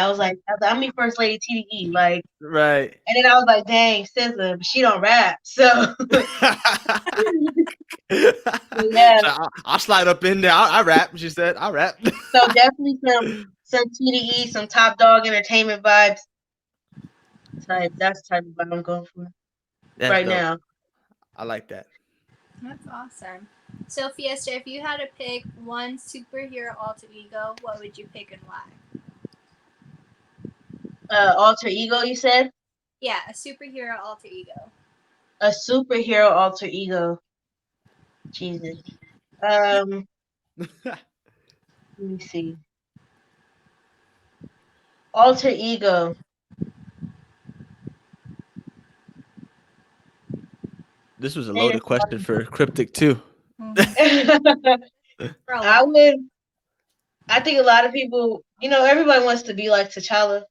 I'm be first lady of TDE. Like, right. and then I was like, dang, SZA, but she don't rap. So yeah, I'll slide up in there. I rap. She said, I rap. so definitely some TDE, some Top Dog Entertainment vibes. That's the type of vibe I'm going for That's right dope. now. I like that. That's awesome. So Fiesta, if you had to pick one superhero alter ego, what would you pick and why? Alter ego, you said? Yeah, a superhero alter ego. A superhero alter ego. Jesus. Let me see. Alter ego. This was a loaded question for Cryptic too. I think a lot of people, everybody wants to be like T'Challa,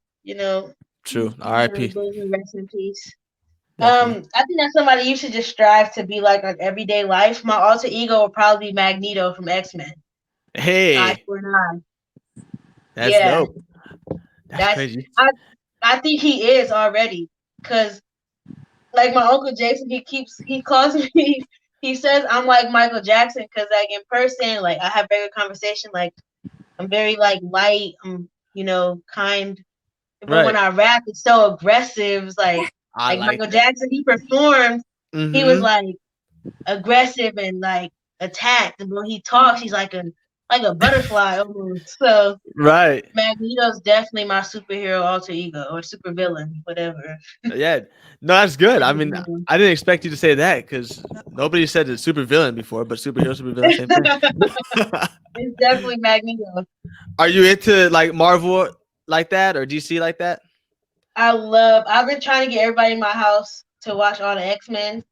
True. R.I.P. Rest in peace. Definitely. I think that's somebody you should just strive to be like everyday life. My alter ego will probably be Magneto from X-Men. Hey, Eye for an eye. that's Yeah, dope. That's crazy. I think he is already, because like my uncle Jason, he calls me. He says I'm like Michael Jackson because like in person, like I have regular conversation. Like I'm very like light. I'm kind. But when Right. I rap, it's so aggressive. It's like I like Michael that. Jackson, he performed. He was Mm-hmm. like aggressive and like attacked. And when he talks, he's like a butterfly almost. So Right. Magneto's definitely my superhero alter ego or supervillain, whatever. Yeah. No, that's good. I mean, I didn't expect you to say that because nobody said it's super villain before, but superhero, super villain, same thing. It's definitely Magneto. Are you into like Marvel like that or DC like that? I've been trying to get everybody in my house to watch all the X-Men.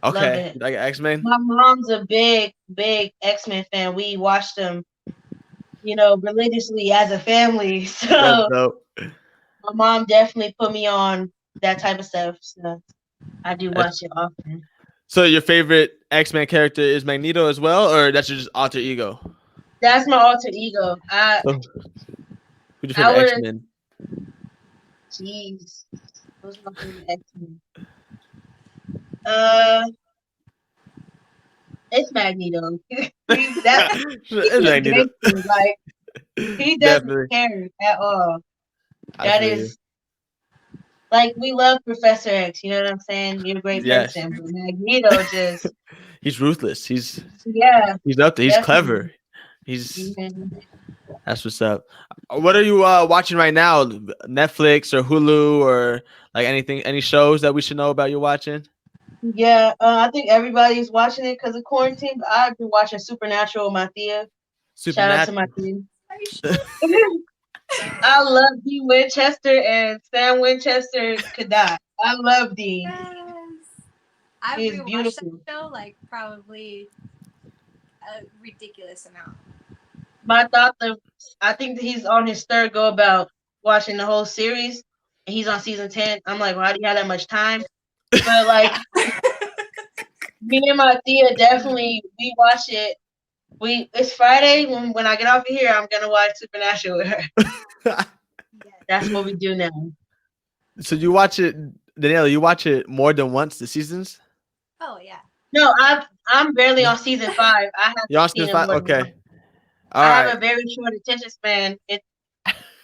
Love Okay. it. Like X-Men? My mom's a big X-Men fan. We watched them, religiously as a family. That's So dope. my mom definitely put me on that type of stuff. So I do watch it often. So your favorite X-Men character is Magneto as well, or that's just alter ego? That's my alter ego. Who's your I favorite would. X-Men? Jeez, who's my favorite X-Men? It's Magneto. It's He's Magneto. gangster. Like he Definitely. doesn't care at all. I That feel is like we love Professor X. You know what I'm saying? You're a great Yes. person, but Magneto just He's ruthless. He's up there. He's definitely. clever. He's Mhm. That's what's up. What are you watching right now? Netflix or Hulu or like anything? Any shows that we should know about? You watching? Yeah, I think everybody's watching it because of quarantine. But I've been watching Supernatural with my Thea. Shout out to my Thea. I love Dean Winchester, and Sam Winchester could die. I love Dean. Yes. I've He's rewatched beautiful. that show like probably a ridiculous amount. I think that he's on his third go about watching the whole series, and he's on season 10. I'm like, why do you have that much time? But like, me and my Thea definitely we watch it. It's Friday when I get off of here, I'm gonna watch Supernatural with her. That's what we do now. So you watch it, Daniela? You watch it more than once the seasons? Oh yeah. No, I'm barely on season 5. I have You're on seen season it 5? more than Okay. once. All I right. have a very short attention span.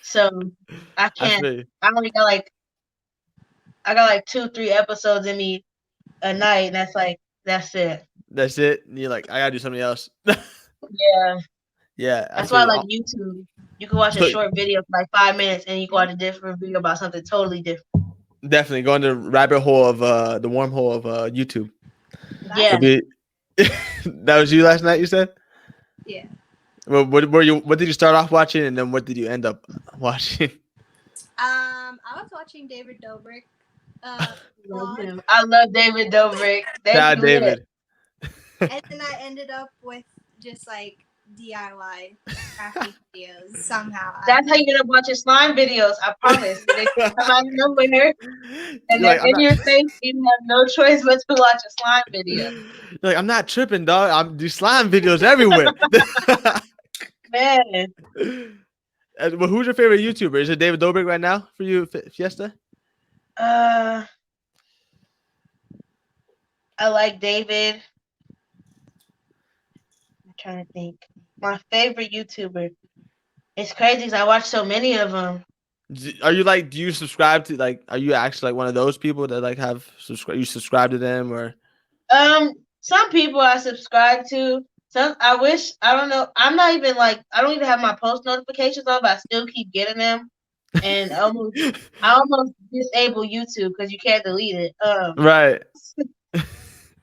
So I can't. feel you. I only got like 2-3 episodes in me a night, and that's it. That's it. And you're like, I gotta do something else. Yeah, Yeah, I that's why I feel like YouTube. You can watch a so short video for like 5 minutes, and you can watch a different video about something totally different. definitely going to rabbit hole of the wormhole of YouTube. Yeah. It'll be that was you last night. You said. Yeah. Well, what were you? What did you start off watching, and then what did you end up watching? I was watching David Dobrik. Love Vlog, him. I love David Dobrik. They Shout be out lit. David. and then I ended up with just like DIY crafting videos somehow. That's how you end up watching slime videos. I promise. They come out of nowhere, and You're they're like, I'm in not. your face. You have no choice but to watch a slime video. You're like, I'm not tripping, dog. I'm do slime videos everywhere. Man, Well, who's your favorite YouTuber? Is it David Dobrik right now for you, Fiesta? I like David. I'm trying to think. My favorite YouTuber. It's crazy because I watch so many of them. Are you like? Do you subscribe to like? Are you actually like one of those people that like have subscribe? You subscribe to them or? Some people I subscribe to. Some I wish I don't know. I'm not even like I don't even have my post notifications on, but I still keep getting them. And I almost disable YouTube because you can't delete it. Right.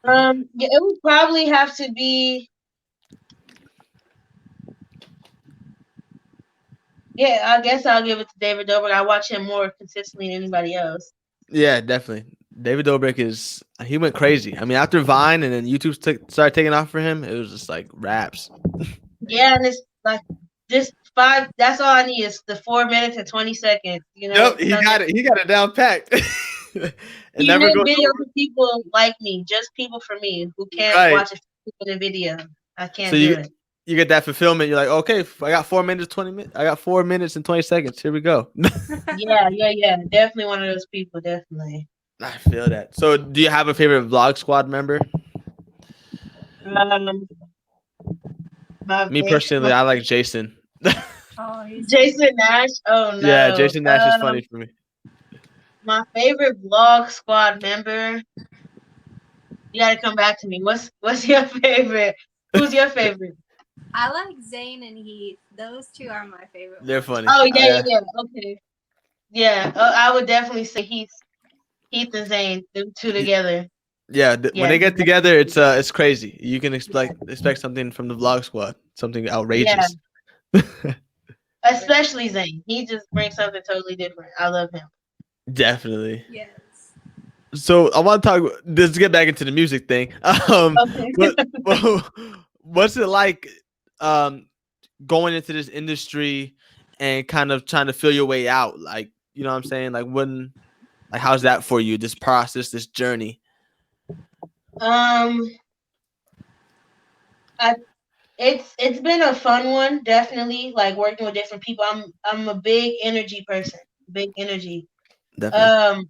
Yeah, it would probably have to be. Yeah, I guess I'll give it to David Dobrik. I watch him more consistently than anybody else. Yeah, definitely. David Dobrik he went crazy. I mean, after Vine and then YouTube started taking off for him, it was just like raps. Yeah, and it's like just five. That's all I need is the 4 minutes and 20 seconds. You know, Yep, he got it. He got it down packed. He never made goes videos over. for people like me, just people for me who can't Right. watch a 50-minute video. I can't So do it. you get that fulfillment. You're like, okay, I got 4 minutes, 20 minutes. I got 4 minutes and 20 seconds. Here we go. Yeah. Definitely one of those people. Definitely. I feel that. So, do you have a favorite Vlog Squad member? Me personally, I like Jason. Oh, Jason Nash. Oh no. Yeah, Jason Nash is funny for me. My favorite vlog squad member. You gotta come back to me. What's your favorite? Who's your favorite? I like Zayn and Heath. Those two are my favorite. They're funny. Oh yeah. Okay. Yeah, I would definitely say Heath and Zayn, them two together. Yeah, when they get together, it's crazy. You can expect something from the Vlog Squad, something outrageous. Especially Zayn. He just brings something totally different. I love him. Definitely. Yes. So I want to talk. Let's get back into the music thing. Okay. What's it like going into this industry and kind of trying to feel your way out? Like, you know what I'm saying? Like how's that for you? This process, this journey. It's been a fun one, definitely. Like working with different people. I'm a big energy person. Big energy. Definitely.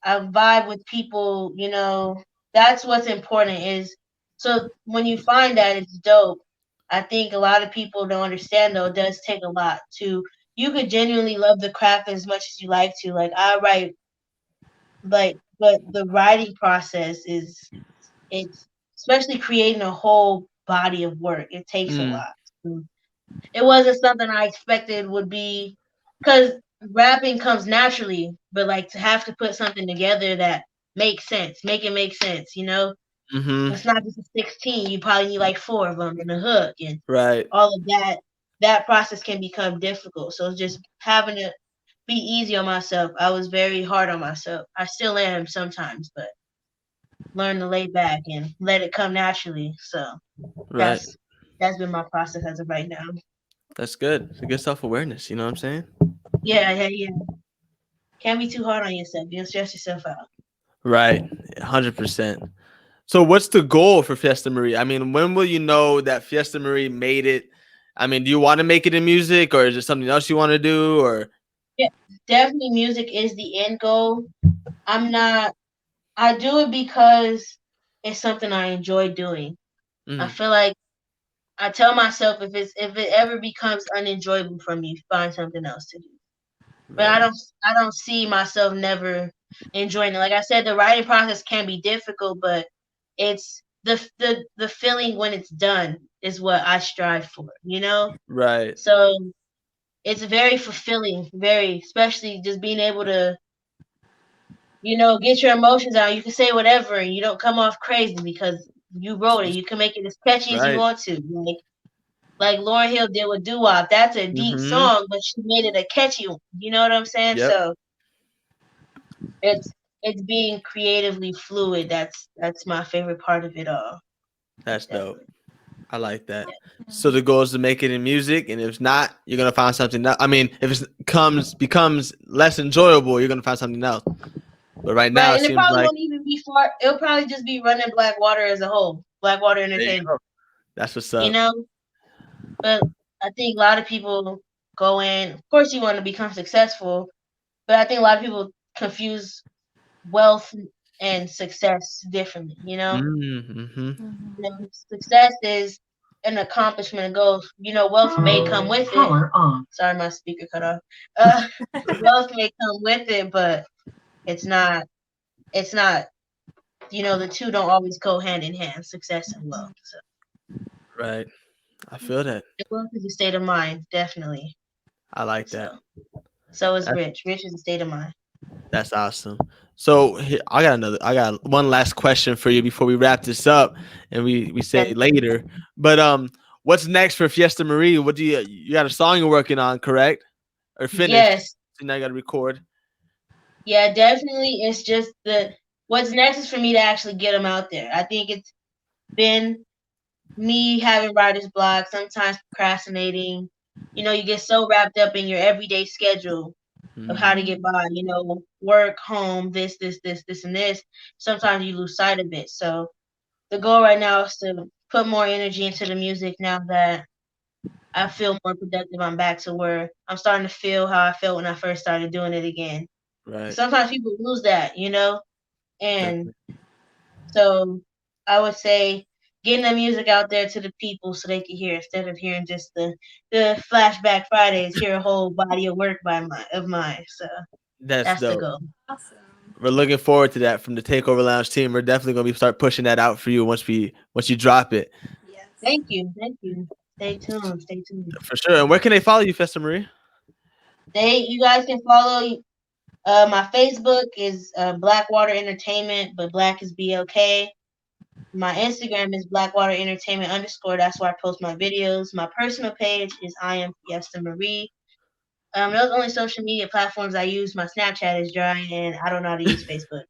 I vibe with people, you know, that's what's important is so when you find that it's dope. I think a lot of people don't understand though, it does take a lot to you could genuinely love the craft as much as you like to. Like I write but the writing process is it's especially creating a whole body of work. It takes a lot. It wasn't something I expected would be because rapping comes naturally, but like to have to put something together that makes sense, make it make sense, you know? It's not just a 16. You probably need like 4 of them and a hook and all of that. That process can become difficult. So just having to be easy on myself. I was very hard on myself. I still am sometimes, but learn to lay back and let it come naturally. So that's been my process as of right now. That's good. It's a good self-awareness. You know what I'm saying? Yeah. Can't be too hard on yourself. You'll stress yourself out. Right. 100%. So what's the goal for Fiesta Marie? I mean, when will you know that Fiesta Marie made it? I mean, do you want to make it in music or is it something else you want to do or? Yeah, definitely music is the end goal. I do it because it's something I enjoy doing. I feel like I tell myself if it ever becomes unenjoyable for me, find something else to do. But I don't see myself never enjoying it. Like I said, the writing process can be difficult, but it's the feeling when it's done is what I strive for, you know? Right. So it's very fulfilling, very, especially just being able to, you know, get your emotions out. You can say whatever and you don't come off crazy because you wrote it. You can make it as catchy as you Right. want to. Like Lauryn Hill did with Doo Wop. That's a deep Mm-hmm. song, but she made it a catchy one. You know what I'm saying? Yep. So it's being creatively fluid. That's my favorite part of it all. That's dope. Definitely. I like that. So the goal is to make it in music, and if not, you're gonna find something. I mean, if it becomes less enjoyable, you're gonna find something else. But right now, Right, it and it seems probably like won't even be far. It'll probably just be running Blackwater as a whole. Blackwater there you Entertainment. go. That's what's You up. know? But I think a lot of people go in. Of course, you want to become successful, but I think a lot of people confuse wealth and success differently. You know, Mm-hmm. success is an accomplishment, a goal. You know, wealth may come with it. Sorry, my speaker cut off. Wealth may come with it, but it's not. It's not. You know, the two don't always go hand in hand. Success and wealth. So, Right. I feel that. wealth is a state of mind, definitely. I like So, that. so is That's, rich. Rich is a state of mind. that's awesome. So I got one last question for you before we wrap this up, and we say Okay. later. But what's next for Fiesta Marie? What do you got a song you're working on, correct? Or finished? Yes. So now you got to record. Yeah, definitely. It's just what's next is for me to actually get them out there. I think it's been me having writer's block, sometimes procrastinating. You know, you get so wrapped up in your everyday schedule of how to get by, you know, work, home, this, and this. Sometimes you lose sight of it. So the goal right now is to put more energy into the music now that I feel more productive. I'm back to where I'm starting to feel how I felt when I first started doing it again. Right. Sometimes people lose that, you know? And Definitely. so I would say getting the music out there to the people so they can hear instead of hearing just the flashback Fridays, hear a whole body of work of mine. So That's that's the dope. goal. Awesome. We're looking forward to that from the Takeover Lounge team. We're definitely gonna start pushing that out for you once you drop it. Yes. Thank you. Thank you. Stay tuned. Stay tuned. For sure. And where can they follow you, Festa Marie? You guys can follow my Facebook is Blackwater Entertainment, but Black is BLK. My Instagram is Blackwater Entertainment _ That's where I post my videos. My personal page is I am Fiesta Marie. Those only social media platforms I use. My Snapchat is dry, and I don't know how to use Facebook.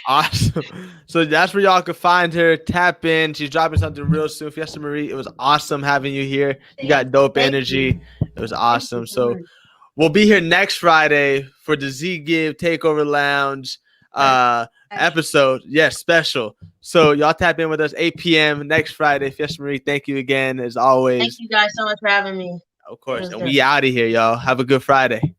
Awesome. So that's where y'all can find her. Tap in. She's dropping something real soon. Fiesta Marie, it was awesome having you here. You got dope Thank energy. you. It was Thank awesome. you so So much. we'll be here next Friday for the Z Give Takeover Lounge episode. Yes, special. So y'all tap in with us 8 p.m. next Friday. Fiesta Marie, thank you again as Thank always. you guys so much for having me. Of It course. was And dope. we out of here, y'all. Have a good Friday.